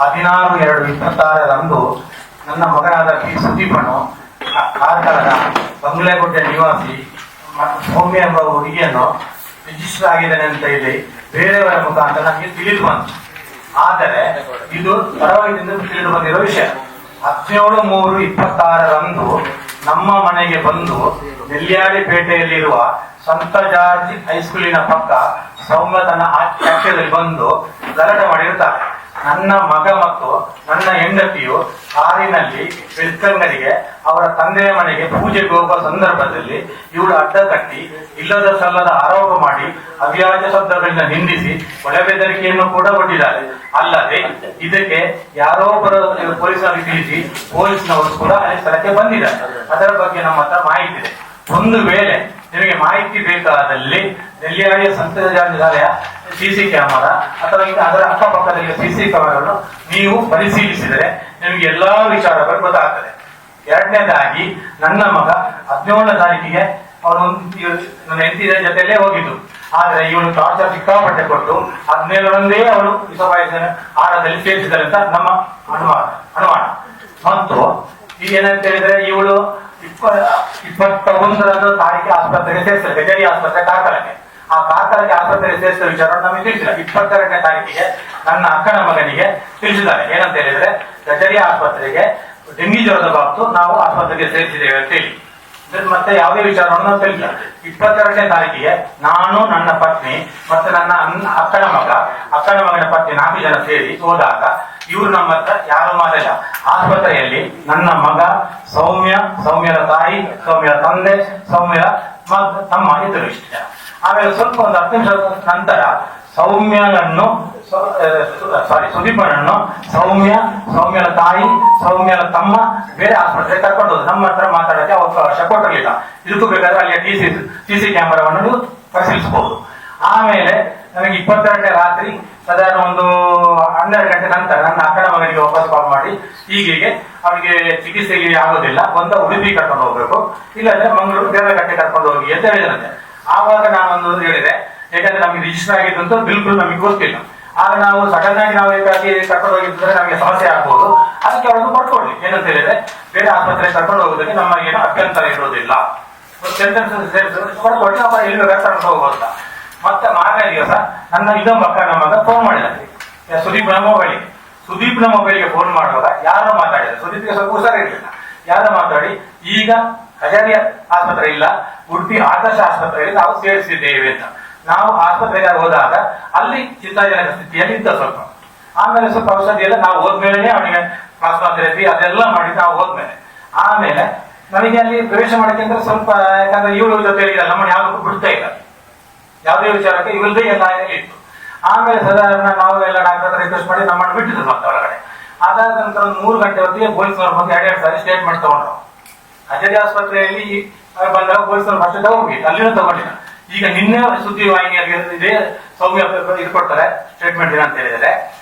16/2/26 ನನ್ನ ಮಗನಾದ ಪಿ ಸುದೀಪನು ಕಾರ್ಕಳದ ಬಂಗ್ಲೆಗುಡ್ಡೆ ನಿವಾಸಿ ಸೌಮ್ಯ ಎಂಬ ಹುಡುಗಿಯನ್ನು ರಿಜಿಸ್ಟರ್ ಆಗಿದ್ದೇನೆ ಅಂತ ಹೇಳಿ ಬೇರೆಯವರ ಮುಖಾಂತರ ನಮಗೆ ತಿಳಿದು ಬಂತು. ಆದರೆ ಇದು ಪರವಾಗಿನಿಂದ ತಿಳಿದು ಬಂದಿರೋ ವಿಷಯ. 17/3/26 ನಮ್ಮ ಮನೆಗೆ ಬಂದು ನೆಲ್ಯಾಡಿಪೇಟೆಯಲ್ಲಿರುವ ಸಂತ ಜಾರ್ಜ್ ಹೈಸ್ಕೂಲಿನ ಪಕ್ಕ ಸೌಮ್ಯ ತನ್ನ ಆಶ್ರಯದಲ್ಲಿ ಬಂದು ಗಲಾಟೆ ಮಾಡಿರುತ್ತಾರೆ. ನನ್ನ ಮಗ ಮತ್ತು ನನ್ನ ಹೆಂಡತಿಯು ಕಾರಿನಲ್ಲಿ ಬೆಳ್ಕಂಗಡಿಗೆ ಅವರ ತಂದೆಯ ಮನೆಗೆ ಪೂಜೆಗೆ ಹೋಗುವ ಸಂದರ್ಭದಲ್ಲಿ ಇವಳು ಅಡ್ಡ ಕಟ್ಟಿ ಇಲ್ಲದ ಸಲ್ಲದ ಆರೋಪ ಮಾಡಿ ಅವ್ಯಾಜ ಶಬ್ದಗಳಿಂದ ನಿಂದಿಸಿ ಕೊಲೆಬೆದರಿಕೆಯನ್ನು ಕೂಡ ಒಡ್ಡಿದ್ದಾರೆ. ಅಲ್ಲದೆ ಇದಕ್ಕೆ ಯಾರೊಬ್ಬರು ಪೊಲೀಸರಿಗೆ ತಿಳಿಸಿ ಪೊಲೀಸ್ನವರು ಕೂಡ ಸ್ಥಳಕ್ಕೆ ಬಂದಿದ್ದಾರೆ. ಅದರ ಬಗ್ಗೆ ನಮ್ಮ ಹತ್ರ ಮಾಹಿತಿ ಇದೆ. ಒಂದು ವೇಳೆ ನಿಮಗೆ ಮಾಹಿತಿ ಬೇಕಾದಲ್ಲಿ ನೆಲ್ಯಾಡಿಯ ಸಂತ ಜಾರ್ಜ್ ಶಾಲೆಯ ಸಿಸಿ ಕ್ಯಾಮರಾ ಅಥವಾ ಅದರ ಅಕ್ಕಪಕ್ಕದಲ್ಲಿ ಸಿಸಿ ಕ್ಯಾಮರಾಗಳನ್ನು ನೀವು ಪರಿಶೀಲಿಸಿದರೆ ನಿಮಗೆ ಎಲ್ಲಾ ವಿಚಾರಗಳು ಗೊತ್ತಾಗ್ತದೆ. ಎರಡನೇದಾಗಿ ನನ್ನ ಮಗ 17ನೇ ತಾರೀಕಿಗೆ ಅವನು ನನ್ನ ಹೆಂಡತಿಯ ಜೊತೆಯಲ್ಲೇ ಹೋಗಿದ್ದು. ಆದ್ರೆ ಇವಳು ಟಾರ್ಚರ್ ಸಿಕ್ಕಾಪಟ್ಟೆ ಕೊಟ್ಟು 17ರಂದೇ ಅವಳು ವಿಷವಾಯುಧನ ಆಹಾರದಲ್ಲಿ ಸೇರಿಸಿದ್ದಾರೆ ಅಂತ ನಮ್ಮ ಅನುಮಾನ. ಮತ್ತು ಈಗ ಏನಂತ ಹೇಳಿದ್ರೆ ಇವಳು 21ರಂದು ತಾರೀಕಿಗೆ ಆಸ್ಪತ್ರೆಗೆ ಸೇರಿಸ್ತಾರೆ, ಗಜರಿ ಆಸ್ಪತ್ರೆ ಕಾರ್ಕಳಕ್ಕೆ. ಆ ಕಾರ್ಕಳಕ್ಕೆ ಆಸ್ಪತ್ರೆಗೆ ಸೇರಿಸಿದ ವಿಚಾರ ನಮಗೆ ತಿಳಿಸಿಲ್ಲ. 22ನೇ ತಾರೀಕಿಗೆ ನನ್ನ ಅಕ್ಕನ ಮಗನಿಗೆ ತಿಳಿಸಿದ್ದಾರೆ. ಏನಂತ ಹೇಳಿದ್ರೆ ಗಜರಿ ಆಸ್ಪತ್ರೆಗೆ ಡೆಂಗಿ ಜ್ವರದ ಬಾಬತ್ತು ನಾವು ಆಸ್ಪತ್ರೆಗೆ ಸೇರಿಸಿದ್ದೇವೆ ಅಂತ ಹೇಳಿ. ಮತ್ತೆ ಯಾವುದೇ ವಿಚಾರವನ್ನು ನಾವು ತಿಳಿಸಿಲ್ಲ. 22ನೇ ತಾರೀಕಿಗೆ ನಾನು, ನನ್ನ ಪತ್ನಿ ಮತ್ತೆ ನನ್ನ ಅಕ್ಕನ ಮಗನ ಪತ್ನಿ 4 ಜನ ಸೇರಿ ಹೋದಾಗ ಇವರು ನಮ್ಮ ಹತ್ರ ಯಾರು ಮಾತಿಲ್ಲ. ಆಸ್ಪತ್ರೆಯಲ್ಲಿ ನನ್ನ ಮಗ ಸೌಮ್ಯರ ತಾಯಿ, ಸೌಮ್ಯರ ತಂದೆ, ಸೌಮ್ಯರ ತಮ್ಮ ಇದ್ದರು ಇಷ್ಟ. ಆಮೇಲೆ ಸ್ವಲ್ಪ ಒಂದು 10 ನಿಮಿಷ ನಂತರ ಸುದೀಪನನ್ನು ಸೌಮ್ಯರ ತಾಯಿ, ಸೌಮ್ಯರ ತಮ್ಮ ಬೇರೆ ಆಸ್ಪತ್ರೆಗೆ ಕರ್ಕೊಂಡು ಹೋದ್ರು. ನಮ್ಮ ಹತ್ರ ಮಾತಾಡಕ್ಕೆ ಅವಕಾಶ ಕೊಟ್ಟಿರಲಿಲ್ಲ. ಇದಕ್ಕೂ ಬೇಕಾದ್ರೆ ಅಲ್ಲಿಯ ಸಿಸಿ ಕ್ಯಾಮರಾವನ್ನು ನೀವು ಪರಿಶೀಲಿಸಬಹುದು. ಆಮೇಲೆ ನನಗೆ 22ನೇ ರಾತ್ರಿ ಸಾಧಾರಣ ಒಂದು 12 ಗಂಟೆ ನಂತರ ನನ್ನ ಅಕ್ಕನ ಮಗನಿಗೆ ವಾಪಸ್ ಕಾಲ್ ಮಾಡಿ ಹೀಗೆ ಅವನಿಗೆ ಚಿಕಿತ್ಸೆಗೆ ಆಗೋದಿಲ್ಲ, ಒಂದು ಉಡುಪಿ ಕರ್ಕೊಂಡು ಹೋಗ್ಬೇಕು, ಇಲ್ಲಾಂದ್ರೆ ಮಂಗಳೂರು ದೇವರಗಟ್ಟೆ ಕರ್ಕೊಂಡು ಹೋಗಿ ಅಂತ ಹೇಳಿದಂತೆ. ಆವಾಗ ನಾನೊಂದು ಹೇಳಿದೆ, ಯಾಕಂದ್ರೆ ನಮಗೆ ರಿಜಿಸ್ಟರ್ ಆಗಿದ್ದಂತೂ ಬಿಲ್ಕುಲ್ ನಮಗೆ ಗೊತ್ತಿಲ್ಲ. ಆಗ ನಾವು ಸಡನ್ ಆಗಿ ನಾವು ಏಕಾಗಿ ಕರ್ಕೊಂಡು ಹೋಗಿದ್ರೆ ನಮಗೆ ಸಮಸ್ಯೆ ಆಗ್ಬಹುದು. ಅದಕ್ಕೆ ಅವರನ್ನು ಬರ್ಕೊಡ್ಲಿ. ಏನಂತ ಹೇಳಿದ್ರೆ ಬೇರೆ ಆಸ್ಪತ್ರೆಗೆ ಕರ್ಕೊಂಡು ಹೋಗೋದಕ್ಕೆ ನಮ್ಮ ಏನು ಅಭ್ಯಂತರ ಇರೋದಿಲ್ಲ, ಬರ್ಕೊಡ್ಲಿ, ನಾವು ಎಲ್ಲಿ ಕರ್ಕೊಂಡು ಹೋಗ್ಬೋದ. ಮತ್ತೆ ಮಾರನೇ ದಿವಸ ನನ್ನ ಇನ್ನೊಬ್ಬ ಅಕ್ಕನ ಮಗ ಫೋನ್ ಮಾಡಿದ ಸುದೀಪ್ನ ಮೊಬೈಲ್ಗೆ ಫೋನ್ ಮಾಡುವಾಗ ಯಾರೋ ಮಾತಾಡಿದ್ರು. ಸುದೀಪ್ಗೆ ಸ್ವಲ್ಪ ಹುಷಾರಿರ್ಲಿಲ್ಲ. ಯಾರೋ ಮಾತಾಡಿ ಈಗ ಕಜಾರಿ ಆಸ್ಪತ್ರೆ ಇಲ್ಲ, ಉಡುಪಿ ಆದರ್ಶ ಆಸ್ಪತ್ರೆಯಲ್ಲಿ ನಾವು ಸೇರಿಸಿದ್ದೇವೆ ಅಂತ. ನಾವು ಆಸ್ಪತ್ರೆಗೆ ಹೋದಾಗ ಅಲ್ಲಿ ಚಿಂತಾಜನಕ ಸ್ಥಿತಿಯಲ್ಲಿ ಇದ್ದ ಸ್ವಲ್ಪ. ಆಮೇಲೆ ಸ್ವಲ್ಪ ಔಷಧಿ ಎಲ್ಲ ನಾವು ಹೋದ್ಮೇಲೆ ಅವನಿಗೆ ಪ್ಲಾಸ್ಮಾ ಥೆರಪಿ ಅದೆಲ್ಲ ಮಾಡಿ ನಾವು ಹೋದ್ಮೇಲೆ ಆಮೇಲೆ ನನಗೆ ಅಲ್ಲಿ ಪ್ರವೇಶ ಮಾಡಕ್ಕೆ ಅಂದ್ರೆ ಸ್ವಲ್ಪ, ಯಾಕಂದ್ರೆ ಇವಳು ಜೊತೆ ನಮ್ಮನ್ನು ಯಾವ್ದಕ್ಕೂ ಬಿಡ್ತಾ ಇಲ್ಲ, ಯಾವುದೇ ವಿಚಾರಕ್ಕೆ ಇವಳದೇ ಎಲ್ಲ ಇತ್ತು. ಆಮೇಲೆ ಸಾಧಾರಣ ನಾವು ಎಲ್ಲ ಡಾಕ್ಟರ್ ಹತ್ರ ರಿಕ್ವೆಸ್ಟ್ ಮಾಡಿ ನಮ್ಮನ್ನು ಬಿಟ್ಟಿದ್ರು ಮತ್ತೆ ಹೊರಗಡೆ. ಅದಾದ ನಂತರ ಒಂದು 3 ಗಂಟೆ ಹೊತ್ತಿಗೆ ಪೊಲೀಸ್ನವ್ರು ಬಂದು 2 ಸಾರಿ ಸ್ಟೇಟ್ಮೆಂಟ್ ತಗೊಂಡ್ರು. ಕಜೇರಿ ಆಸ್ಪತ್ರೆಯಲ್ಲಿ ಬಂದಾಗ ಪೊಲೀಸ್ನವ್ರು ಫಸ್ಟ್ ತಗೊಂಡಿಲ್ಲ, ಅಲ್ಲಿನೂ ತಗೊಂಡಿಲ್ಲ. ಈಗ ನಿನ್ನೆ ಸುದ್ದಿವಾಹಿನಿಯಲ್ಲಿ ಇದೆ, ಸೌಮ್ಯ ಇಟ್ಕೊಡ್ತಾರೆ ಸ್ಟೇಟ್ಮೆಂಟ್ ಏನಂತ ಹೇಳಿದರೆ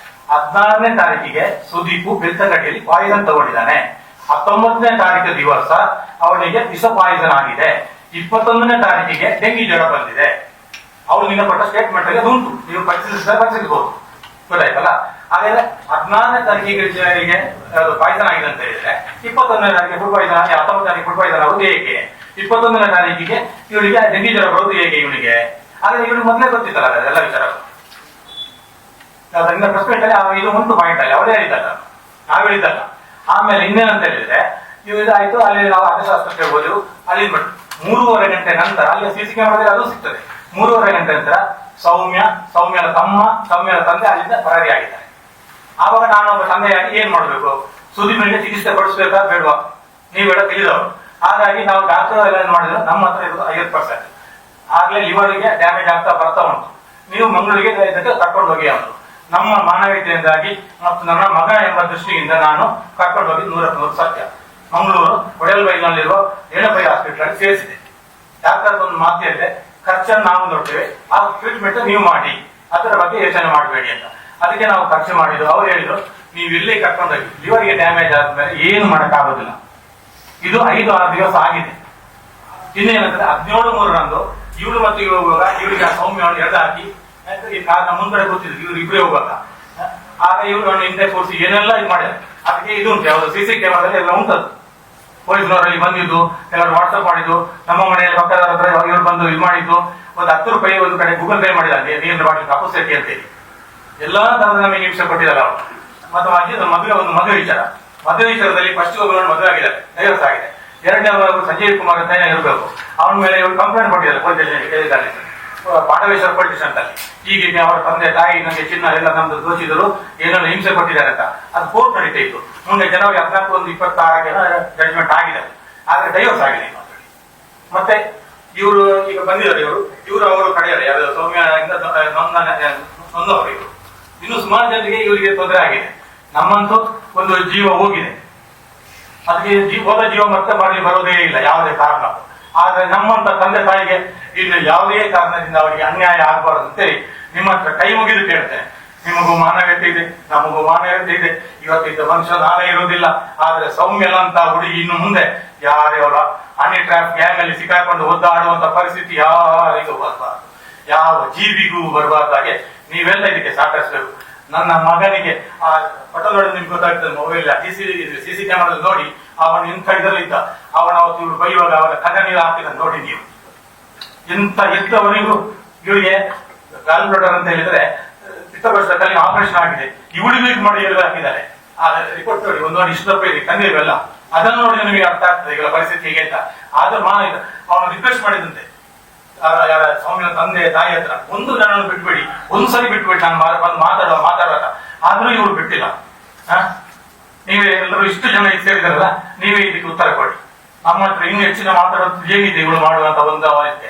16ನೇ ತಾರೀಕಿಗೆ ಸುದೀಪು ಬೆಳ್ತಂಗಡಿಯಲ್ಲಿ ಪಾಯಿಸನ್ ತಗೊಂಡಿದ್ದಾನೆ. 19ನೇ ತಾರೀಕು ದಿವಸ ಅವನಿಗೆ ವಿಷ ಪಾಯಿಸನ್ ಆಗಿದೆ. 21ನೇ ತಾರೀಕಿಗೆ ಡೆಂಗಿ ಜ್ವರ ಬಂದಿದೆ. ಅವ್ರು ನಿನ್ನ ಕೊಟ್ಟ ಸ್ಟೇಟ್ಮೆಂಟ್ ಅಲ್ಲಿ ಉಂಟು, ನೀವು ಪರಿಶೀಲಿಸಬಹುದು. ಗೊತ್ತಾಯ್ತಲ್ಲ. ಹಾಗಾದ್ರೆ 16ನೇ ತಾರೀಕಿಗೆ ಪಾಯ್ಸನ್ ಆಗಿದೆ ಅಂತ ಹೇಳಿದ್ರೆ 21ನೇ ತಾರೀಕಿಗೆ ಫುಡ್ ಪಾಯ್ಸನ್ ಆಗಿ 19ನೇ ತಾರೀಕು ಫುಡ್ ಪಾಯ್ಸನ್ ಆಗುದು ಹೇಗೆ? 21ನೇ ತಾರೀಕಿಗೆ ಇವಳಿಗೆ ಡೆಂಗಿ ಜ್ವರ ಬರೋದು ಹೇಗೆ ಇವನಿಗೆ? ಆದ್ರೆ ಇವಳಿಗೆ ಮೊದಲೇ ಗೊತ್ತಿತ್ತಲ್ಲ ಅದೆಲ್ಲ ವಿಚಾರ. ಪ್ರೆಸ್ಮೆಂಟ್ ಅಲ್ಲಿ ಇದು ಒಂದು ಪಾಯಿಂಟ್ ಅಲ್ಲಿ ಅವರೇ ಹೇಳಿದ್ದಲ್ಲ, ನಾವ್ ಹೇಳಿದ್ದಲ್ಲ. ಆಮೇಲೆ ಇನ್ನೇನಂತ ಹೇಳಿದ್ರೆ ಇದಾಯ್ತು, ಅಲ್ಲಿ ನಾವು ಅರ್ಥಶಾಸ್ತ್ರಕ್ಕೆ ಹೋದೆವು. ಅಲ್ಲಿ 3:30 ಗಂಟೆ ನಂತರ ಅಲ್ಲಿ ಸಿಸಿ ಕ್ಯಾಮರಾದಲ್ಲಿ ಅದು ಸಿಗ್ತದೆ. 3:30 ಗಂಟೆ ನಂತರ ಸೌಮ್ಯರ ತಮ್ಮ, ಸೌಮ್ಯರ ತಂದೆ ಅಲ್ಲಿಂದ ಪರಾರಿ ಆಗಿದ್ದಾರೆ. ಆವಾಗ ನಾನೊಬ್ಬ ತಂದೆಯಾಗಿ ಏನ್ ಮಾಡ್ಬೇಕು? ಸುದೀಪನಿಗೆ ಚಿಕಿತ್ಸೆ ಕೊಡಿಸ್ಬೇಕಾ ಬೇಡವಾ? ನೀವು ಬೇಡ ತಿಳಿದವರು. ಹಾಗಾಗಿ ನಾವು ಡಾಕ್ಟರ್ ಎಲ್ಲ ಏನ್ ಮಾಡಿದ್ರು, ನಮ್ಮ ಹತ್ರ ಇರೋದು 50%. ಆಗ್ಲೇ ಲಿವರ್ಗೆ ಡ್ಯಾಮೇಜ್ ಆಗ್ತಾ ಬರ್ತಾ ಉಂಟು. ನೀವು ಮಂಗಳೂರಿಗೆ ಇದಕ್ಕೆ ಕರ್ಕೊಂಡು ಹೋಗಿ ಅವರು. ನಮ್ಮ ಮಾನವೀಯತೆಯಿಂದಾಗಿ ಮತ್ತು ನನ್ನ ಮಗ ಎಂಬ ದೃಷ್ಟಿಯಿಂದ ನಾನು ಕರ್ಕೊಂಡು ಹೋಗಿ 100% ಸತ್ಯ ಮಂಗಳೂರು ಕೊಡೆಲ್ಬೈಲ್ನಲ್ಲಿರುವ ಏಳಬೈ ಹಾಸ್ಪಿಟಲ್ ಅಲ್ಲಿ ಸೇರಿಸಿದೆ. ಡಾಕ್ಟರ್ ಒಂದು ಮಾತು ಹೇಳಿದೆ, ಖರ್ಚನ್ನು ನಾವು ನೋಡ್ತೇವೆ, ಆ ಟ್ರೀಟ್ಮೆಂಟ್ ನೀವು ಮಾಡಿ, ಅದರ ಬಗ್ಗೆ ಯೋಚನೆ ಮಾಡಬೇಡಿ ಅಂತ. ಅದಕ್ಕೆ ನಾವು ಖರ್ಚು ಮಾಡಿದ್ರು. ಅವ್ರು ಹೇಳಿದ್ರು, ನೀವು ಇಲ್ಲೇ ಕರ್ಕೊಂಡೋಗಿ, ಲಿವರ್ಗೆ ಡ್ಯಾಮೇಜ್ ಆದ್ಮೇಲೆ ಏನು ಮಾಡಕ್ಕಾಗೋದಿಲ್ಲ. ಇದು 5-6 ದಿವಸ ಆಗಿದೆ. ಇನ್ನೇನಂದ್ರೆ 17/3 ಇವಳು ಮತ್ತು ಇವರು ಹೋಗುವಾಗ ಇವರಿಗೆ ಸೌಮ್ಯವನ್ನು ಎಳೆದು ಹಾಕಿ ಈ ಕಾರಣ ಮುಂದ್ಗಡೆ ಗೊತ್ತಿದ್ರು, ಇವ್ರು ಇಬ್ಬರೇ ಹೋಗುವಾಗ ಆಗ ಇವರು ಹಿಂದೆ ತೋರಿಸಿ ಏನೆಲ್ಲ ಇದು ಮಾಡಿದ್ದಾರೆ. ಅದಕ್ಕೆ ಇದು ಉಂಟು, ಯಾವುದು CC ಕ್ಯಾಮರಾದಲ್ಲಿ ಎಲ್ಲ ಉಂಟದು. ಪೊಲೀಸ್ನವರಲ್ಲಿ ಬಂದಿದ್ದು, ಕೆಲವರು ವಾಟ್ಸ್ಆಪ್ ಮಾಡಿದ್ದು, ನಮ್ಮ ಮನೆಯಲ್ಲಿ ಪಕ್ಕದವರ ಹತ್ರ ಇವರು ಬಂದು ಇದು ಮಾಡಿದ್ದು, ಒಂದು 10 ರೂಪಾಯಿ ಒಂದು ಕಡೆ ಗೂಗಲ್ ಪೇ ಮಾಡಿದ್ದಾರೆ ನೀರಿನ ಬಾಟಲಿ ಕಪ್ಪು ಅಂತೇಳಿ ಎಲ್ಲಾ ತರದ ನಮಗೆ ನಿಮಿಷ ಕೊಟ್ಟಿದ್ದಾರೆ ಅವರು. ಮತ್ತು ಮದುವೆ ವಿಚಾರದಲ್ಲಿ ಫಸ್ಟ್ ಒಬ್ಬರು ಮದುವೆ ಆಗಿದ್ದಾರೆ, ಡೈವರ್ಸ್ ಆಗಿದೆ. ಎರಡನೇ ಸಂಜೀವ್ ಕುಮಾರ್ ಅಂತ ಇರಬೇಕು, ಅವನ ಮೇಲೆ ಇವರು ಕಂಪ್ಲೇಂಟ್ ಕೊಟ್ಟಿದ್ದಾರೆ police station Pandaveshwar police station ಅಲ್ಲಿ. ಹೀಗೆ ಅವರ ತಂದೆ ತಾಯಿ ನನಗೆ ಚಿನ್ನ ಎಲ್ಲ ನಮ್ದು ದೋಷಿದರು ಏನೆಲ್ಲ ಹಿಂಸೆ ಕೊಟ್ಟಿದ್ದಾರೆ ಅಂತ ಅದು ಕೋರ್ಟ್ ನಡೀತಾ ಇತ್ತು. ಮುಂದೆ ಜನವರಿ 14-26ಕ್ಕೆ ಜಡ್ಜ್ಮೆಂಟ್ ಆಗಿದೆ, ಆದ್ರೆ ಡೈವರ್ಸ್ ಆಗಿದೆ. ಮತ್ತೆ ಇವರು ಈಗ ಬಂದಿದ್ದಾರೆ, ಇವರು ಅವರು ಕಡೆಯವರು ಯಾರು ಸೌಮ್ಯ ನೊಂದವರು ಇವರು. ಇನ್ನು ಸುಮಾರು ಜನರಿಗೆ ಇವರಿಗೆ ತೊಂದರೆ ಆಗಿದೆ. ನಮ್ಮಂತೂ ಒಂದು ಜೀವ ಹೋಗಿದೆ, ಅದಕ್ಕೆ ಹೋದ ಜೀವ ಮತ್ತೆ ಮರಳಿ ಬರೋದೇ ಇಲ್ಲ ಯಾವುದೇ ಕಾರಣ. ಆದ್ರೆ ನಮ್ಮಂತ ತಂದೆ ತಾಯಿಗೆ ಇನ್ನು ಯಾವುದೇ ಕಾರಣದಿಂದ ಅವರಿಗೆ ಅನ್ಯಾಯ ಆಗಬಾರದು ಅಂತೇಳಿ ನಿಮ್ಮ ಹತ್ರ ಕೈ ಮುಗಿದು ಕೇಳ್ತೇನೆ. ನಿಮಗೂ ಮಾನವೀಯತೆ ಇದೆ, ನಮಗೂ ಮಾನವೀಯತೆ ಇದೆ. ಇವತ್ತಿದ್ದ ಮನುಷ್ಯ ನಾಳೆ ಇರುವುದಿಲ್ಲ. ಆದ್ರೆ ಸೌಮ್ಯಲಂತ ಹುಡುಗಿ ಇನ್ನು ಮುಂದೆ ಯಾರ್ಯವರ ಹನಿ ಟ್ರ್ಯಾಪ್ ಗ್ಯಾಂಗ್ ಅಲ್ಲಿ ಸಿಕ್ಕಾಕೊಂಡು ಒದ್ದಾಡುವಂತ ಪರಿಸ್ಥಿತಿ ಯಾರಿಗೂ ಬರಬಾರ್ದು, ಯಾವ ಜೀವಿಗೂ ಬರಬಾರ್ದಾಗೆ ನೀವೆಲ್ಲ ಇದಕ್ಕೆ ಸಹಕರಿಸಬೇಕು. ನನ್ನ ಮಗನಿಗೆ ಆ ಫೋಟೋ ನೋಡಿ ನಿಮ್ಗೆ ಗೊತ್ತಾಗ್ತದೆ, ಮೊಬೈಲ್ CC ಕ್ಯಾಮರಾ ನೋಡಿ ಅವನು ಇಂಥ ಇದರಲ್ಲಿ ಇದ್ದ. ಅವನ ಅವತ್ತು ಇವರು ಬೈಯುವಾಗ ಅವನ ಕಣ್ಣ ನೀರು ಹಾಕಿದ ನೋಡಿ ನೀವು. ಇಂಥ ಎದ್ದವನಿಗೂ ಇವರಿಗೆ ಗಾಲ್ ಬ್ಲಡರ್ ಅಂತ ಹೇಳಿದ್ರೆ ಪಿತ್ತಕೋಶದಲ್ಲಿ ಆಪರೇಷನ್ ಆಗಿದೆ, ಇವಳಿಗೂ ಇದು ಮಾಡಿ ಎಲ್ಲ ಹಾಕಿದ್ದಾರೆ. ಆ ರಿಪೋರ್ಟ್ ನೋಡಿ ಒಂದು ಇಷ್ಟು ದಪ್ಪ ಇದೆ ಕಣ್ಣೀರೆಲ್ಲ. ಅದನ್ನು ನೋಡಿ ನಿಮಗೆ ಅರ್ಥ ಆಗ್ತದೆ ಈಗ ಪರಿಸ್ಥಿತಿ ಹೇಗೆ ಅಂತ. ಆದ್ರೂ ಅವನು ರಿಕ್ವೆಸ್ಟ್ ಮಾಡಿದಂತೆ ಯಾರ ಸ್ವಾಮಿಯ ತಂದೆ ತಾಯಿ ಹತ್ರ, ಒಂದು ಜನನ್ನು ಬಿಟ್ಬಿಡಿ, ಒಂದ್ಸರಿ ಬಿಟ್ಬಿಟ್ಟು ನಾನು ಬಂದು ಮಾತಾಡುವ. ಆದ್ರೂ ಇವ್ರು ಬಿಟ್ಟಿಲ್ಲ. ನೀವೇ ಎಲ್ಲರೂ ಇಷ್ಟು ಜನ ಈಗ ಸೇರಿದಾರಲ್ಲ, ನೀವೇ ಇದಕ್ಕೆ ಉತ್ತರ ಕೊಡಿ. ನಮ್ಮ ಹತ್ರ ಇನ್ನು ಹೆಚ್ಚಿನ ಮಾತಾಡೋದು ಹೇಗಿದೆ ಇವಳು ಮಾಡುವಂತ ಒಂದು ಅವಸ್ಥೆ.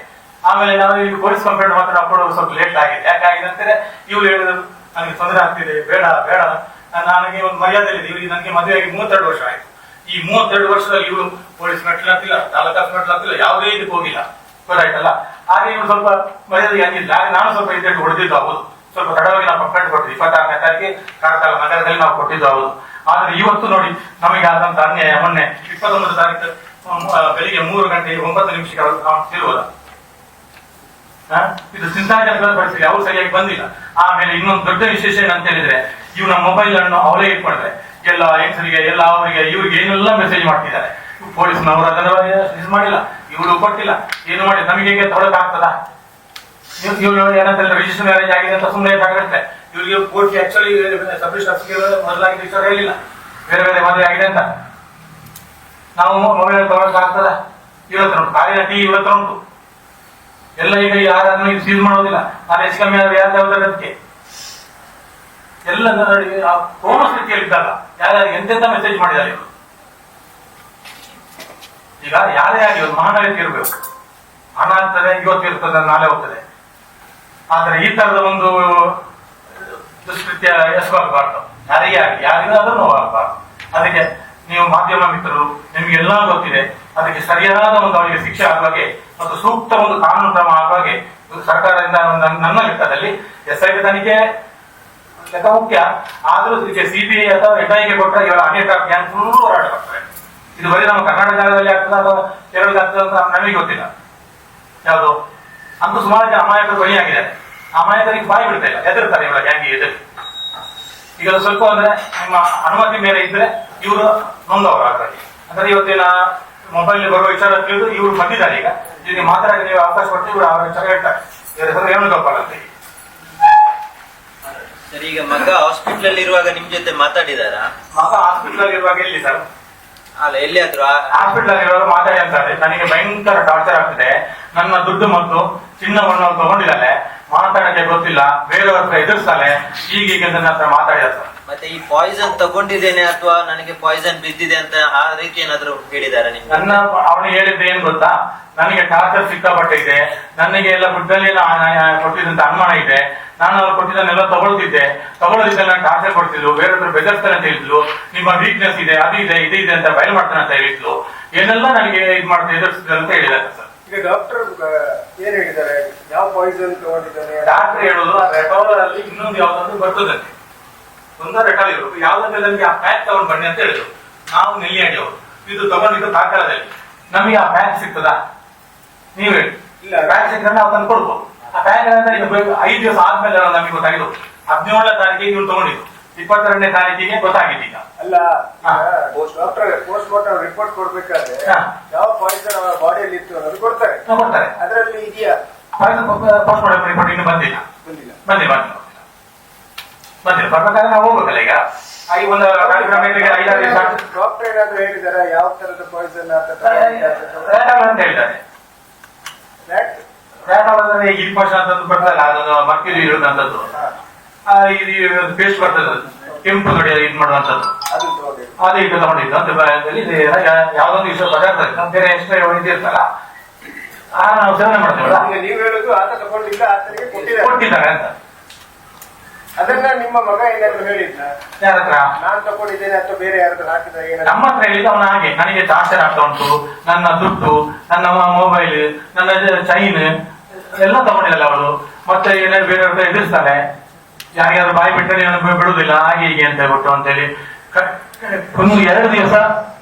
ಆಮೇಲೆ ನಾವು ಈಗ ಪೊಲೀಸ್ ಕಂಪ್ಲೇಂಟ್ ಮಾತ್ರ ಕೊಡೋದು ಸ್ವಲ್ಪ ಲೇಟ್ ಆಗಿದೆ. ಯಾಕಾಗಿದೆ ಅಂತಂದ್ರೆ ಇವಳು ಹೇಳಿದ್ರು ನನಗೆ ತೊಂದರೆ ಆಗ್ತಿದೆ, ಬೇಡ ನನಗೆ ಒಂದು ಮರ್ಯಾದೆ ಇದೆ. ಇವರಿಗೆ ನನಗೆ ಮದುವೆಯಾಗಿ 32 ವರ್ಷ ಆಯ್ತು. ಈ 32 ವರ್ಷದಲ್ಲಿ ಇವಳು ಪೊಲೀಸ್ ಮೆಟ್ಲು ಹತ್ತಿಲ್ಲ, ತಾಲೂಕಾಸ್ ಮೆಟ್ಲು ಹತ್ತಿಲ್ಲ, ಯಾವುದೇ ಇದಕ್ಕೆ ಹೋಗಿಲ್ಲ, ಗೊತ್ತಾಯ್ತಲ್ಲ. ಹಾಗೆ ಇವ್ರು ಸ್ವಲ್ಪ ಮರ್ಯಾದೆ ಆಗಿಲ್ಲ. ಹಾಗೆ ನಾನು ಸ್ವಲ್ಪ ಇದಕ್ಕೆ ಹೊಡೆದಿದ್ದು ಹೌದು, ಸ್ವಲ್ಪ ತಡವಾಗಿ ನಾವು ಕಂಪ್ಲೇಂಟ್ ಕೊಟ್ಟಿದ್ವಿ. 26ನೇ ತಾರೀಕಿಗೆ ಕಾರ್ಕಳ ನಗರದಲ್ಲಿ ನಾವು ಕೊಟ್ಟಿದ್ದು ಹೌದು. ಆದ್ರೆ ಇವತ್ತು ನೋಡಿ ನಮಗೆ ಆದಂತ ಅನ್ಯಾಯ. ಮೊನ್ನೆ 21 ತಾರೀಕು ಬೆಳಿಗ್ಗೆ 3:09 ನಾವು ತಿರುವುದ ಇದು ಚಿಂತಾಜನಕದ ಪರಿಸ್ಥಿತಿ. ಅವ್ರು ಸರಿಯಾಗಿ ಬಂದಿಲ್ಲ. ಆಮೇಲೆ ಇನ್ನೊಂದು ದೊಡ್ಡ ವಿಶೇಷ ಏನಂತ ಹೇಳಿದ್ರೆ, ಇವ್ ನಮ್ಮ ಮೊಬೈಲ್ ಅನ್ನು ಅವರೇ ಇಟ್ಕೊಂಡ್ರೆ ಎಲ್ಲ ಹೆಂಗಸರಿಗೆ ಎಲ್ಲ ಅವರಿಗೆ ಇವ್ರಿಗೆ ಏನೆಲ್ಲ ಮೆಸೇಜ್ ಮಾಡ್ತಿದ್ದಾರೆ. ಪೊಲೀಸ್ನವರು ಅದನ್ನ ಇದು ಮಾಡಿಲ್ಲ, ಇವರು ಕೊಟ್ಟಿಲ್ಲ, ಏನು ಮಾಡಿ ನಮಗೆ ಹೇಗೆ ತೊಡಕಾಗ್ತದ? ಇವ್ರು ಏನಂತ ರಿಜಿಸ್ಟರ್ ಮ್ಯಾರೇಜ್ ಆಗಿದೆ ಅಂತ ಸುಮ್ಮನೆ ತಗೊಳ್ತೆ. ಇವರಿಗೆ ಕೋರ್ಟ್ ಆಕ್ಚುಲಿ ಮೊದಲಾಗಿ ವಿಚಾರ ಹೇಳಿಲ್ಲ, ಬೇರೆ ಮದುವೆ ಆಗಿದೆ ಅಂತ. ನಾವು ಮೊಬೈಲ್ ತಗೊಳಕಾಗ್ತದ? ಇವತ್ತು ಉಂಟು ಕಾಲಿನ ಟಿ ಇವತ್ತು ಉಂಟು ಎಲ್ಲ. ಈಗ ಯಾರನ್ನು ಸೀಸ್ ಮಾಡೋದಿಲ್ಲ. ನಾನು ಹೆಚ್ಚು ಕಮ್ಮಿ ಆದ್ರೆ ಯಾವ್ದಕ್ಕೆ ಎಲ್ಲ ಕೋಮ ಸ್ಥಿತಿಯಲ್ಲಿದ್ದಾಗ ಯಾರು ಎಂತೆಂತ ಮೆಸೇಜ್ ಮಾಡಿದ್ದಾರೆ ಇವರು. ಈಗ ಯಾರೇ ಆಗಿ ಒಂದು ಮಹಾನಗರಕ್ಕೆ ಇರಬೇಕು, ಹಣ ಆಗ್ತದೆ, ಇವತ್ತು ಇರ್ತದೆ, ನಾಳೆ ಹೋಗ್ತದೆ. ಆದ್ರೆ ಈ ತರದ ಒಂದು ದುಷ್ಕೃತ್ಯ ಎಸಗಬಾರ್ದು, ಯಾರಿಗೆ ಆಗಿ ಯಾರಿಗಾದ್ರೂ ನೋವಾಗಬಾರ್ದು. ಅದಕ್ಕೆ ನೀವು ಮಾಧ್ಯಮ ಮಿತ್ರರು, ನಿಮ್ಗೆಲ್ಲ ಗೊತ್ತಿದೆ, ಅದಕ್ಕೆ ಸರಿಯಾದ ಒಂದು ಅವರಿಗೆ ಶಿಕ್ಷೆ ಆಗುವಾಗೆ ಮತ್ತು ಸೂಕ್ತ ಒಂದು ಕಾನೂನು ಕ್ರಮ ಆಗುವಾಗೆ ಸರ್ಕಾರದಿಂದ ನನ್ನ ಲೆಕ್ಕದಲ್ಲಿ SIT ತನಿಖೆ ಲೆಕ್ಕ ಮುಖ್ಯ. ಆದ್ರೂ ಇದಕ್ಕೆ CBI ಅಥವಾ NIA ಕೊಟ್ಟರೆ ಇವರ ಅನೇಕ ಗ್ಯಾಂಗ್ ಫುಲ್ ಹೋರಾಟ ಮಾಡ್ತಾರೆ. ಇದು ಬರೀ ನಮ್ಮ ಕರ್ನಾಟಕದಲ್ಲಿ ಆಗ್ತದ ಅಥವಾ ಕೇರಳದಲ್ಲಿ ಆಗ್ತದ ಅಂತ ನಮಗೆ ಗೊತ್ತಿಲ್ಲ. ಯಾವುದು ಅಂತೂ ಸುಮಾರು ಜನ ಅಮಾಯಕರು ಬಲಿಯಾಗಿದ್ದಾರೆ. ಅಮಾಯಕರಿಗೆ ಬಾಯಿ ಬಿಡ್ತಾ ಇಲ್ಲ, ಹೆದರ್ತಾರೆ ಇವರ ಗ್ಯಾಂಗಿಗೆ ಎದುರು. ಈಗ ಸ್ವಲ್ಪ ಅಂದ್ರೆ ನಿಮ್ಮ ಅನುಮತಿ ಮೇಲೆ ಇದ್ರೆ ಇವರು ನೊಂದವರಾಗ್ತಾರೆ. ಅಂದ್ರೆ ಇವತ್ತಿನ ಮೊಬೈಲ್ ಬರುವ ವಿಚಾರ ತಿಳಿದು ಇವರು ಬಂದಿದ್ದಾರೆ. ಈಗ ಇದಕ್ಕೆ ಮಾತಾಡಿ ನೀವು ಅವಕಾಶ ಕೊಟ್ಟು ಇವರು ಅವರ ವಿಚಾರ ಹೇಳ್ತಾರೆ. ಇವರ ಹೆಸರು ವೇಣುಗೋಪಾಲ್ ಅಂತ. ಸರ್, ಈಗ ಮಗ ಹಾಸ್ಪಿಟಲ್ ಅಲ್ಲಿ ಇರುವಾಗ ನಿಮ್ ಜೊತೆ ಮಾತಾಡಿದಾರ? ಮಗ ಹಾಸ್ಪಿಟಲ್ ಅಲ್ಲಿ ಇರುವಾಗ ಎಲ್ಲಿ ಸರ್? ಅಲ್ಲ, ಎಲ್ಲಿಯಾದ್ರು ಹಾಸ್ಪಿಟಲ್ ಅಲ್ಲಿ ಇರುವಾಗ ಮಾತಾಡಿ ಅಂತಾರೆ. ನನಗೆ ಭಯಂಕರ ಟಾರ್ಚರ್ ಆಗ್ತಿದೆ, ನನ್ನ ದುಡ್ಡು ಮತ್ತು ಚಿನ್ನವನ್ನು ತಗೊಂಡಿದ್ದಾನೆ, ಮಾತಾಡಕ್ಕೆ ಗೊತ್ತಿಲ್ಲ, ಬೇರೆಯವ್ರ ಹತ್ರ ಎದುರಿಸ್ತಾನೆ, ಹೀಗೆ ನನ್ನ ಹತ್ರ ಮಾತಾಡಿದ ಸರ್. ಮತ್ತೆ ಈ ಪಾಯ್ಸನ್ ತಗೊಂಡಿದ್ದೇನೆ ಅಥವಾ ನನಗೆ ಪಾಯ್ಸನ್ ಬಿದ್ದಿದೆ ಅಂತ ಆ ರೀತಿ ಏನಾದ್ರು ಹೇಳಿದಾರ ನಿಮ್ಗೆ? ನನ್ನ ಅವನು ಹೇಳಿದ್ದೆ ಏನ್ ಗೊತ್ತಾ, ನನಗೆ ಟಾರ್ಚರ್ ಸಿಕ್ಕಾಪಟ್ಟೆ ಇದೆ, ನನಗೆ ಎಲ್ಲ ದುಡ್ಡಲ್ಲಿ ಕೊಟ್ಟಿದ್ದಂತ ಅನುಮಾನ ಇದೆ, ನಾನು ಅವ್ರು ಕೊಟ್ಟಿದ್ದನ್ನೆಲ್ಲ ತಗೊಳ್ಳೋದಿದ್ದ ನಾನು ಟಾರ್ಚರ್ ಕೊಡ್ತಿದ್ಲು, ಬೇರೆಯವ್ರು ಬೆದರ್ಸ್ತಾರೆ ಅಂತ ಹೇಳಿದ್ಲು, ನಿಮ್ಮ ವೀಕ್ನೆಸ್ ಇದೆ, ಅದು ಇದೆ, ಇದು ಇದೆ ಅಂತ ಬಯಲು ಮಾಡ್ತಾನೆ ಅಂತ ಹೇಳಿದ್ಲು, ಏನೆಲ್ಲ ನನಗೆ ಇದು ಮಾಡ್ತಾ ಎದುರಿಸಿದ್ರು ಅಂತ ಹೇಳಿದ್ದಾರೆ ಸರ್. ಈಗ ಡಾಕ್ಟರ್ ಏನ್ ಹೇಳಿದ್ದಾರೆ, ಯಾವ ಪಾಯ್ಸನ್ ತಗೊಂಡಿದ್ದಾನೆ? ಡಾಕ್ಟರ್ ಹೇಳುದು ರೆಟಾಲರ್ ಅಲ್ಲಿ ಇನ್ನೊಂದು ಯಾವ್ದಾದ್ರು ಬರ್ತದಂತೆ, ಒಂದು ರೆಟಾಲ್ ಇರೋದು ಯಾವ್ದಂದ್ರೆ ನಮಗೆ ಆ ಪ್ಯಾಕ್ ತಗೊಂಡ್ ಬನ್ನಿ ಅಂತ ಹೇಳಿದ್ರು. ನಾವು ನೆಲ್ಲಿಯಾಡಿ ಅವರು ಇದು ತಗೊಂಡಿದ್ದು ಕಾರ್ಕಳದಲ್ಲಿ, ನಮಗೆ ಆ ಪ್ಯಾಕ್ ಸಿಗ್ತದಾ ನೀವ್ ಹೇಳಿ? ಇಲ್ಲ, ಪ್ಯಾಕ್ ಸಿಕ್ಕರೆ ನಾವು ತಂದು ಕೊಡ್ಬೋದು. ಆ ಪ್ಯಾಕ್ 5 ದಿವಸ ಆದ್ಮೇಲೆ ನಮಗೆ ಗೊತ್ತಾಗಿದ್ದು 17ನೇ ತಾರೀಕಿಗೆ ಇವ್ರು ತಗೊಂಡಿದ್ದು. 22ನೇ ತಾರೀಕಿಗೆ ಗೊತ್ತಾಗಿದ್ದೀಗ. ಅಲ್ಲ, ಡಾಕ್ಟರ್ ಪೋಸ್ಟ್ ಮಾರ್ಟಮ್ ರಿಪೋರ್ಟ್ ಕೊಡ್ಬೇಕಾದ್ರೆ ಯಾವ ಪಾಯ್ಸನ್ ಅವರ ಬಾಡಿಯಲ್ಲಿ ಇತ್ತು ಅನ್ನೋದು ಕೊಡ್ತಾರೆ. ಅದರಲ್ಲಿ ಇದೆಯಾ? ಪೋಸ್ಟ್ ಮಾರ್ಟಮ್ ರಿಪೋರ್ಟ್ ಇನ್ನು ಬಂದಿಲ್ಲ. ಬರ್ಬೇಕಾದ್ರೆ ನಾವು ಹೋಗ್ಬೇಕಲ್ಲ ಈಗ. ಒಂದು ಕಾರ್ಯಕ್ರಮ ಡಾಕ್ಟರ್ ಏನಾದ್ರು ಹೇಳಿದಾರ ಯಾವ ತರದ ಪಾಯ್ಸನ್ ಅಂತ ಹೇಳಿದ್ದಾರೆ. ಇನ್ಫೆಕ್ಷನ್ ಅಂತದ್ದು ಬರ್ತಲ್ಲ, ಅದೊಂದು ಮರ್ಕ್ಯೂರಿ ಇರುವಂತದ್ದು, ಇದು ಪೇಸ್ಟ್ ಬರ್ತದೆ ಕೆಂಪು ನೋಡಿ ಇದು ಮಾಡುವಂತದ್ದು, ಅದು ಇದು ತಗೊಂಡಿದ್ದು ಅಂತ ಯಾವ್ದೊಂದು ವಿಷಯ ಪದಾರ್ಥ ಬೇರೆ ಎಕ್ಸ್ಟ್ರಾ ಇದಿರ್ತಲ್ಲ ನಾವು ಸೇವನೆ ಮಾಡ್ತೇವಲ್ಲ. ನೀವು ಹೇಳುದು ಆತ ತಗೊಂಡಿಲ್ಲ, ಆತನಿಗೆ ಕೊಟ್ಟಿದ್ದಾರೆ ಅಂತ. ಅದನ್ನ ನಿಮ್ಮ ಮಗ ಏನಾದ್ರು ಹೇಳಿದ್ನ? ಯಾರ ಹತ್ರ? ನಾನ್ ತಗೊಂಡಿದ್ದೇನೆ ಅಥವಾ ಬೇರೆ ಯಾರಾದ್ರೂ ಹಾಕಿದ್ರೆ? ನಮ್ಮ ಹತ್ರ ಹೇಳಿದ ಅವನ ಹಾಗೆ ನನಗೆ ಟಾರ್ಚರ್ ಆಗ್ತಾ ಉಂಟು, ನನ್ನ ದುಡ್ಡು, ನನ್ನ ಮೊಬೈಲ್, ನನ್ನ ಚೈನ್ ಎಲ್ಲ ತಗೊಂಡಿಲ್ಲ ಅವಳು. ಮತ್ತೆ ಏನಾದ್ರು ಬೇರೆಯವ್ರ ಎದುರಿಸ್ತಾನೆ, ಯಾರಿಗಾದ್ರು ಬಾಯಿ ಬಿಟ್ಟರೆ ಬಿಡುದಿಲ್ಲ, ಹಾಗೆ ಹೀಗೆ ಅಂತ ಹೇಳ್ಬಿಟ್ಟು ಅಂತೇಳಿ ಒಂದು 2 ದಿವಸ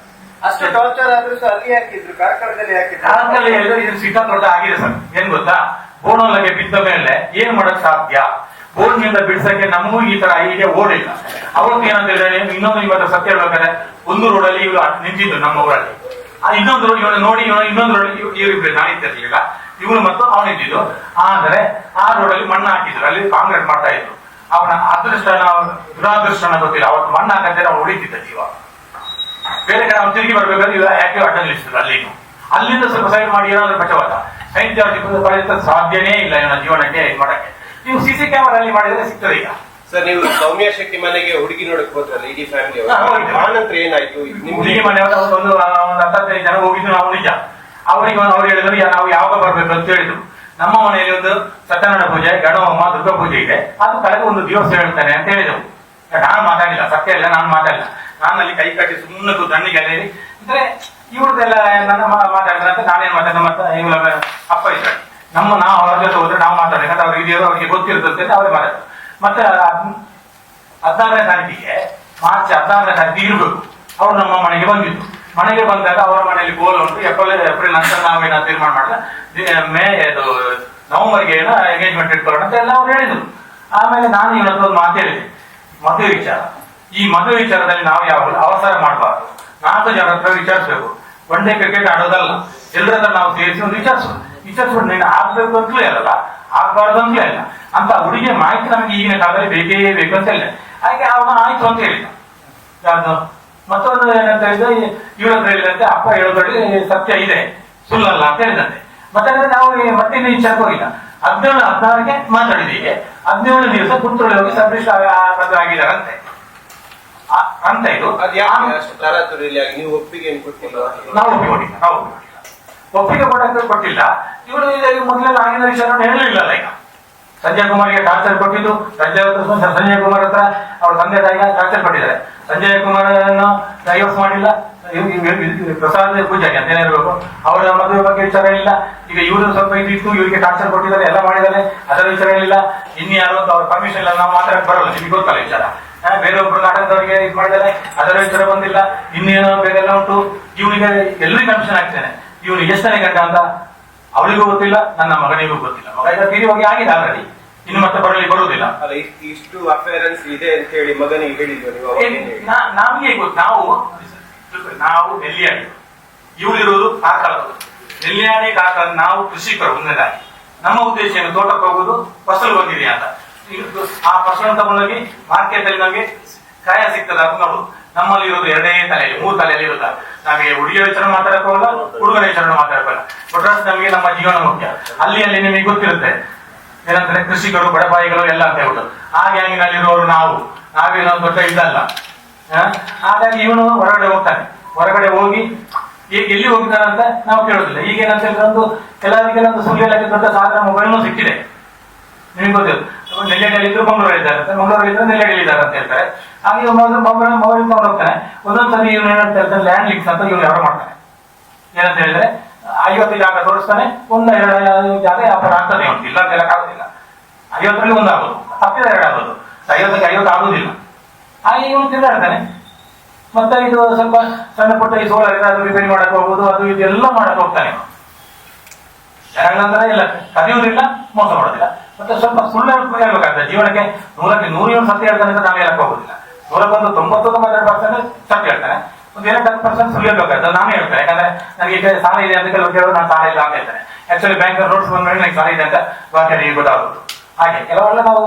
ಅಷ್ಟು ಟಾರ್ಚರ್ ಆದ್ರೂ ಸಹ ಅಲ್ಲಿ ಹಾಕಿದ್ರು, ಕಾರ್ಕಳದಲ್ಲಿ ಹಾಕಿದ್ರು. ಕಾರ್ಕಳ ಇದು ಸಿಕ್ಕಾಪಟ್ಟೆ ಆಗಿದೆ ಸರ್. ಏನ್ ಗೊತ್ತಾ, ಬೋಣೊಳಗೆ ಬಿದ್ದ ಮೇಲೆ ಏನ್ ಮಾಡಕ್ ಸಾಧ್ಯ? ಬೋರ್ಡ್ನಿಂದ ಬಿಡ್ಸಕ್ಕೆ ನಮಗೂ ಈ ತರ ಹೀಗೆ ಓಡಿಲ್ಲ. ಅವತ್ತು ಏನಂತ ಹೇಳಿದ್ರೆ, ಇನ್ನೊಂದು ಇವತ್ತು ಸತ್ಯ ಹೇಳ್ಬೇಕಾದ್ರೆ, ಒಂದು ರೋಡಲ್ಲಿ ಇವ್ರು ನಿಂತಿದ್ದು ನಮ್ಮ ಊರಲ್ಲಿ, ಇನ್ನೊಂದು ರೋಡ್ ಇವನು ನೋಡಿ, ಇನ್ನೊಂದು ರೋಡ್ ಇವರಿಬ್ರು ನಾನಿರ್ತಿರ್ಲಿಲ್ಲ, ಇವನು ಮತ್ತು ಅವನಿದ್ದು. ಆದರೆ ಆ ರೋಡಲ್ಲಿ ಮಣ್ಣು ಹಾಕಿದ್ರು, ಅಲ್ಲಿ ಕಾಂಕ್ರೀಟ್ ಮಾಡ್ತಾ ಇದ್ರು. ಅವನ ಅದೃಷ್ಟನ ದುರಾದೃಷ್ಟನ ಗೊತ್ತಿಲ್ಲ, ಅವತ್ತು ಮಣ್ಣು ಹಾಕಂತೆ ನಾವು ಉಳಿತಿದ್ದ ಜೀವ. ಬೇರೆ ಕಡೆ ಅವ್ನು ತಿರುಗಿ ಬರ್ಬೇಕಾದ್ರೆ ಇವಾಗ ಯಾಕೆ ಅಡ್ಡ ನಿಲ್ಲಿಸಿದ್ರು. ಅಲ್ಲಿಂದ ಸ್ವಲ್ಪ ಸೈಡ್ ಮಾಡಿ ಏನಾದ್ರು ಬಚಾವತ ಸೈನ್ಸ್ ಸಾಧ್ಯನೇ ಇಲ್ಲ ಇವನ ಜೀವನಕ್ಕೆ ಇದು ಮಾಡಕ್ಕೆ. ನೀವು ಸಿಸಿ ಕ್ಯಾಮರಾ ಅಲ್ಲಿ ಮಾಡಿದ್ರೆ ಸಿಗ್ತದೆ ಈಗ. ಸರ್, ನೀವು ಸೌಮ್ಯ ಶೆಟ್ಟಿ ಮನೆಗೆ ಹುಡುಗಿ ನೋಡಕ್ ಹೋದ್ರಲ್ಲ, ಇಡೀ ಫ್ಯಾಮಿಲಿ ಆನಂತರ ಏನಾಯ್ತು? ನಿಮ್ ಹುಡುಗಿ ಮನೆಯವರು ಒಂದು 15 ಜನ ಹೋಗಿದ್ದು ನಾವು ನಿಜ. ಅವರಿಗೆ ಅವ್ರು ಹೇಳಿದ್ರು ನಾವು ಯಾವಾಗ ಬರ್ಬೇಕು ಅಂತ ಹೇಳಿದ್ರು. ನಮ್ಮ ಮನೆಯಲ್ಲಿ ಒಂದು ಸತ್ಯನಾರಾಯಣ ಪೂಜೆ, ಗಣಹೋಮ, ದುರ್ಗಾ ಪೂಜೆ ಇದೆ, ಅದು ಕಳೆದ ಒಂದು ದಿವಸ ಹೇಳ್ತಾನೆ ಅಂತ ಹೇಳಿದೆವು. ನಾನು ಮಾತಾಡಿಲ್ಲ, ಸತ್ಯ ಇಲ್ಲ, ನಾನು ಮಾತಾಡಿಲ್ಲ. ನಾನು ಅಲ್ಲಿ ಕೈ ಕಟ್ಟಿ ಸುಮ್ಮನೆ ತಣ್ಣಿಗೆ ಅಲ್ಲಿ ಅಂದ್ರೆ ಇವ್ರದ್ದೆಲ್ಲ ನನ್ನ ಮಾತಾಡಿದ್ರೆ ಅಂತ ನಾನೇನ್ ಮಾತಾಡ ಮತ್ತೆ ಇವಳ ಅಪ್ಪ ಇದ್ದಾರೆ ನಾವು ಅವ್ರ ಜೊತೆ ಹೋದ್ರೆ ನಾವು ಮಾತಾಡ್ಬೇಕಂತ ಅವ್ರಿಗೆ ಇದೆಯೋ ಅವ್ರಿಗೆ ಗೊತ್ತಿರುತ್ತೆ ಅಂತ ಅವ್ರಿಗೆ ಮಾತಾಡ್ತಾರೆ. ಮತ್ತೆ 14ನೇ ತಾರೀಕಿಗೆ ಮಾರ್ಚ್ 14ನೇ ತಾರೀಕಿಗೆ ಇರ್ಬೇಕು ಅವ್ರು ನಮ್ಮ ಮನೆಗೆ ಬಂದಿದ್ದು. ಮನೆಗೆ ಬಂದಾಗ ಅವರ ಮನೆಯಲ್ಲಿ ಗೋಲ್ ಉಂಟು. ಏಪ್ರಿಲ್ ನಂತರ ನಾವೇನೋ ತೀರ್ಮಾನ ಮಾಡಿದ್ರೆ ನವೆಂಬರ್ಗೆ ಏನೋ ಎಂಗೇಜ್ಮೆಂಟ್ ಇಟ್ಕೊಳ್ಳೋಣ ಅಂತ ಎಲ್ಲ ಅವ್ರು ಹೇಳಿದ್ರು. ಆಮೇಲೆ ನಾನು ಇವನ ಹತ್ರ ಒಂದು ಮಾತು ಹೇಳಿದೆ, ಮದುವೆ ವಿಚಾರ. ಈ ಮದುವೆ ವಿಚಾರದಲ್ಲಿ ನಾವು ಯಾವಾಗಲೂ ಅವಸರ ಮಾಡಬಾರ್ದು. 4 ಜನ ಹತ್ರ ವಿಚಾರಿಸ್ಬೇಕು. ಒನ್ ಡೇ ಕ್ರಿಕೆಟ್ ಆಡೋದಲ್ಲ, ಎಲ್ಲರ ಹತ್ರ ನಾವು ಸೇರಿಸಿ ಒಂದು ವಿಚಾರಿಸ್ಬಿಟ್ಟು ನೀನು ಆಗ್ಬೇಕು ಅಂತಲೂ ಹೇಳಲ್ಲ, ಆಗ್ಬಾರ್ದು ಅಂತಲೇ ಇಲ್ಲ ಅಂತ ಹುಡುಗಿಯ ಮಾಹಿತಿ ನಮ್ಗೆ ಈಗಿನ ಕಾಲದಲ್ಲಿ ಬೇಕೇ ಬೇಕು ಅಂತ ಹೇಳಿದೆ. ಹಾಗೆ ಅವನು ಆಯ್ತು ಅಂತ ಹೇಳಿದ. ಯಾವ್ದು ಮತ್ತೊಂದು ಏನಂತ ಹೇಳಿದ್ರೆ, ಇವಳ ಹತ್ರ ಹೇಳಿದಂತೆ ಅಪ್ಪ ಹೇಳೋದ್ರಲ್ಲಿ ಸತ್ಯ ಇದೆ, ಸುಳ್ಳಲ್ಲ ಅಂತ ಹೇಳಿದಂತೆ. ಮತ್ತೆ ನಾವು ಮತ್ತೆ ಇನ್ನು ವಿಚಾರಕ್ಕೆ ಹೋಗಿಲ್ಲ. 17, 16ಗೆ ಮಾತಾಡಿದೀಗೆ 17 ದಿವಸ ಪುತ್ತೂರಲ್ಲಿ ಹೋಗಿ ಸಬ್ಮಿಷ್ ಆಗಿದ್ದಾರಂತೆ ಅಂತ. ಇದು ನೀವು ಒಪ್ಪಿಗೆ ಕೊಟ್ಟಿಲ್ಲ? ನಾವು ಒಪ್ಪಿಗೆ ಕೊಟ್ಟಿಲ್ಲ. ಇವರು ಮೊದಲೆಲ್ಲ ಆಗಿನ ವಿಷಯ ಹೇಳಲಿಲ್ಲ. ಈಗ ಸಂಜಯ್ ಕುಮಾರ್ಗೆ ಟಾರ್ಚರ್ ಕೊಟ್ಟಿದ್ದು, ಸಂಜಯ್ ಕುಮಾರ್ ಹತ್ರ ಅವ್ರ ತಂದೆ ತಾಯಿಗೆ ಟಾರ್ಚರ್ ಕೊಟ್ಟಿದ್ದಾರೆ. ಸಂಜಯ್ ಕುಮಾರ್ ಡೈವರ್ಸ್ ಮಾಡಿಲ್ಲ. ಪ್ರಸಾದ್ ಪೂಜಾರಿ ಅಂತ ಏನಿರ್ಬೇಕು, ಅವರ ಮದುವೆ ಬಗ್ಗೆ ವಿಚಾರ ಇಲ್ಲ. ಈಗ ಇವರು ಸ್ವಲ್ಪ ಇದಿತ್ತು, ಇವರಿಗೆ ಟಾರ್ಚರ್ ಕೊಟ್ಟಿದ್ದಾರೆ, ಎಲ್ಲ ಮಾಡಿದ್ದಾರೆ, ಅದರ ವಿಚಾರ ಇಲ್ಲ. ಇನ್ಯಾರು ಅಂತ ಅವ್ರ ಪರ್ಮಿಷನ್ ಇಲ್ಲ, ನಾವು ಮಾತಾಡಕ್ ಬರಲ್ಲ, ನಿಮಗೆ ಗೊತ್ತಲ್ಲ ವಿಚಾರ. ಬೇರೊಬ್ರು ನಾಟಕದವರಿಗೆ ಇದು ಮಾಡಿದ್ದಾರೆ, ಅದರ ವಿಚಾರ ಬಂದಿಲ್ಲ. ಇನ್ನೇನೋ ಬೇರೆಲ್ಲ ಉಂಟು. ಇವನಿಗೆ ಎಲ್ಲರಿಗೂ ಕನ್ಫ್ಯೂಷನ್ ಆಗ್ತೇನೆ, ಇವನಿಗೆ ಎಷ್ಟನೇ ಗಂಟೆ ಅಂತ ಅವಳಿಗೂ ಗೊತ್ತಿಲ್ಲ, ನನ್ನ ಮಗನಿಗೂ ಗೊತ್ತಿಲ್ಲ. ಮಗ ಈಗ ತೀರಿ ಹೋಗಿ ಆಗಿದೆ ಆಲ್ರೆಡಿ, ಇನ್ನು ಮತ್ತೆ ಬರುವುದಿಲ್ಲ. ಅಲ್ಲ, ಇಷ್ಟು ಅಫೇರೆನ್ಸ್ ಇದೆ ಅಂತ ಹೇಳಿ ಮಗನಿಗೆ ಹೇಳಿದ್ವಿ ನಮಗೆ ಗೊತ್ತು. ನಾವು ನೆಲ್ಲಿಯಾಡಿ, ಇವಳಿರುವುದು ಕಾರ್ಕಳದವರು. ನೆಲ್ಲಿಯಾಡಿ ಕಾರ್ಕಳ, ನಾವು ಕೃಷಿಕರು. ಒಂದನೇದಾಗಿ ನಮ್ಮ ಉದ್ದೇಶ ಏನು, ತೋಟಕ್ಕೆ ಹೋಗುದು, ಫಸಲು ಬಂದಿದೆ ಅಂತ. ಆ ಫಸಲು ತಗೊಂಡೋಗಿ ಮಾರ್ಕೆಟ್ ಅಲ್ಲಿ ನಮಗೆ ಕಾಯ ಸಿಗ್ತದ ಅಂತ ನೋಡುದು. ನಮ್ಮಲ್ಲಿ ಇರೋದು 2 ತಲೆಯಲ್ಲಿ 3 ತಲೆಯಲ್ಲಿ ಇರುತ್ತ. ನಮಗೆ ಹುಡುಗಿಯ ವಿಚಾರ ಮಾತಾಡಕ್ ಹೋಗಲ್ಲ, ಹುಡುಗನ ವಿಚಾರ ಮಾತಾಡಕ್ ಹೋಗಲ್ಲ. ಒಟ್ಟಾರೆ ನಮಗೆ ನಮ್ಮ ಜೀವನ ಮುಖ್ಯ. ಅಲ್ಲಿ ನಿಮಗೆ ಗೊತ್ತಿರುತ್ತೆ ಏನಂದ್ರೆ ಕೃಷಿಕರು, ಬಡಪಾಯಿಗಳು ಎಲ್ಲ ಅಂತ ಹೇಳ್ಬಿಟ್ಟು. ಆ ಗ್ಯಾಂಗಿನಲ್ಲಿರುವವರು ನಾವೇನೋ ದೊಡ್ಡ ಇದಲ್ಲ. ಹಾಗಾಗಿ ಇವನು ಹೊರಗಡೆ ಹೋಗ್ತಾನೆ. ಹೊರಗಡೆ ಹೋಗಿ ಈಗ ಎಲ್ಲಿ ಹೋಗ್ತಾನಂತ ನಾವು ಕೇಳೋದಿಲ್ಲ. ಈಗೇನಂತ ಹೇಳಿದ್ರೆ ಕೆಲವರಿಗೆಲ್ಲ ಒಂದು ಸುಳ್ಳಿಯಲ್ಲಕ್ಕೆ ದೊಡ್ಡ ಸಾಧನ ಮೊಬೈಲ್ನೂ ಸಿಕ್ಕಿದೆ. ನಿಮಗೆ ಗೊತ್ತಿಲ್ಲ, ನೆಲ್ಲೆಡಿಯಲ್ಲಿದ್ರು ಮಂಗಳೂರಲ್ಲಿದ್ದಾರೆ, ಮಂಗಳೂರಲ್ಲಿದ್ರೆ ನೆಲ್ಲೆಡಿಯಲ್ಲಿದ್ದಾರೆ ಅಂತ ಹೇಳ್ತಾರೆ. ಹಾಗೆ ಮೊಬೈಲ್ ತಗೊಂಡು ಹೋಗ್ತಾನೆ. ಒಂದೊಂದ್ಸರಿ ಇವನು ಏನಂತ ಹೇಳ್ತಾನೆ, ಲ್ಯಾಂಡ್ ಲಿಂಕ್ಸ್ ಅಂತ ಇವನು ವ್ಯವಹಾರ ಮಾಡ್ತಾನೆ. ಏನಂತ ಹೇಳಿದ್ರೆ 50 ಜಾಗ ತೋರಿಸ್ತಾನೆ, 1-2 ಜಾಗ ವ್ಯಾಪಾರ ಆಗ್ತದೆ ಉಂಟು, ಇಲ್ಲ ಅಂತ ಹೇಳಕ್ಕಾಗೋದಿಲ್ಲ. 50ರಲ್ಲಿ 1 ಆಗೋದು, ತಪ್ಪಿದ 2 ಆಗೋದು, 50ಕ್ಕೆ 50 ಆಗೋದಿಲ್ಲ. ಹಾಗೆ ಇವನು ತಿರುಗಾಡ್ತಾನೆ. ಮತ್ತೆ ಇದು ಸ್ವಲ್ಪ ಸಣ್ಣ ಪುಟ್ಟ ಈ ಸೋಲಾರ್ ಏನಾದ್ರು ರಿಪೇರಿ ಮಾಡಕ್ ಹೋಗುದು, ಅದು ಇದೆಲ್ಲ ಮಾಡಕ್ ಹೋಗ್ತಾನೆ. ಜನಗಳಂದ್ರೆ ಇಲ್ಲ ಕದಿಯುವುದಿಲ್ಲ, ಮೋಸ ಮಾಡೋದಿಲ್ಲ. ಮತ್ತೆ ಸ್ವಲ್ಪ ಸುಳ್ಳು ಹೇಳ್ಬೇಕಾಗ್ತದೆ. ಜೀವನಕ್ಕೆ 100ಕ್ಕೆ 100 ಸತ್ಯ ಹೇಳ್ತಾನೆ ಅಂತ ನಾವು ಹೇಳಕ್ ಹೋಗುದಿಲ್ಲ. 192% ಸತ್ಯ ಹೇಳ್ತಾನೆ, ಒಂದು 10% ಸುಳ್ಳು ಹೇಳ್ಬೇಕಾದ್ರೆ ನಾನು ಹೇಳ್ತೇನೆ. ಯಾಕಂದ್ರೆ ನನಗೆ ಈಗ ಸಾಲ ಇದೆ ಅಂತ ಕೆಲವರು ಕೇಳೋರು ನಾನು ಸಾಲ ಇಲ್ಲ ಅಂತ ಹೇಳ್ತೇನೆ. ಆಕ್ಚುಲಿ ಬ್ಯಾಂಕ್ ನೋಟ್ಸ್ ಬಂದ ಮೇಲೆ ನನಗೆ ಸಾಲ ಇದೆ ಅಂತ ವಾಕ್ಯ ಗೊತ್ತಾಗೋದು. ಹಾಗೆ ಕೆಲವೆಲ್ಲ ನಾವು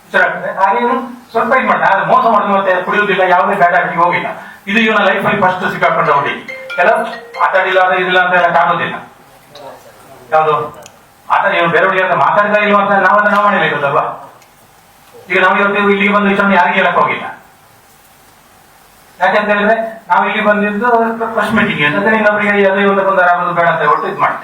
ವಿಚಾರ ಆಗ್ತದೆ. ಹಾಗೆ ಇವನು ಸ್ವಲ್ಪ ಇದು ಮಾಡ್ತಾನೆ, ಆದ್ರೆ ಮೋಸ ಮಾಡಿದ್ರು ಮತ್ತೆ ಕುಡಿಯುವುದಿಲ್ಲ, ಯಾವುದೇ ಬ್ಯಾಡ್ ಹ್ಯಾಬಿಟ್ಗೆ ಹೋಗಿಲ್ಲ. ಇದು ಇವನ ಲೈಫಲ್ಲಿ ಫಸ್ಟ್ ಸಿಕ್ಕಾಕೊಂಡ ಹುಡುಗಿ. ಕೆಲವು ಆಟಾಡಿಲ್ಲ ಅದು ಇದಿಲ್ಲ ಅಂತ ಎಲ್ಲ ಕಾಣೋದಿಲ್ಲ. ಯಾವುದು ಆಟ ಇವನು ಬೇರೆ ಹುಡುಗಿ ಮಾತಾಡಿದ ಇಲ್ಲ ಅಂತ ನಾವು ಮಾಡಲೇಬೇಕಲ್ವಾ. ಈಗ ನಾವು ಇವತ್ತು ಇಲ್ಲಿಗೆ ಬಂದು ವಿಷಯ ಯಾರಿಗೆ ಹೇಳಕ್ ಹೋಗಿಲ್ಲ. ಯಾಕೆಂತ ಹೇಳಿದ್ರೆ ನಾವು ಇಲ್ಲಿ ಬಂದಿದ್ದು ಫಸ್ಟ್ ಮೀಟಿಂಗ್ ಅಂತಂದ್ರೆ ಇನ್ನೊಬ್ಬರಿಗೆ ಅದೇ ಒಂದು ಬೇಡ ಅಂತ ಹೇಳ್ಬಿಟ್ಟು ಇದು ಮಾಡಿ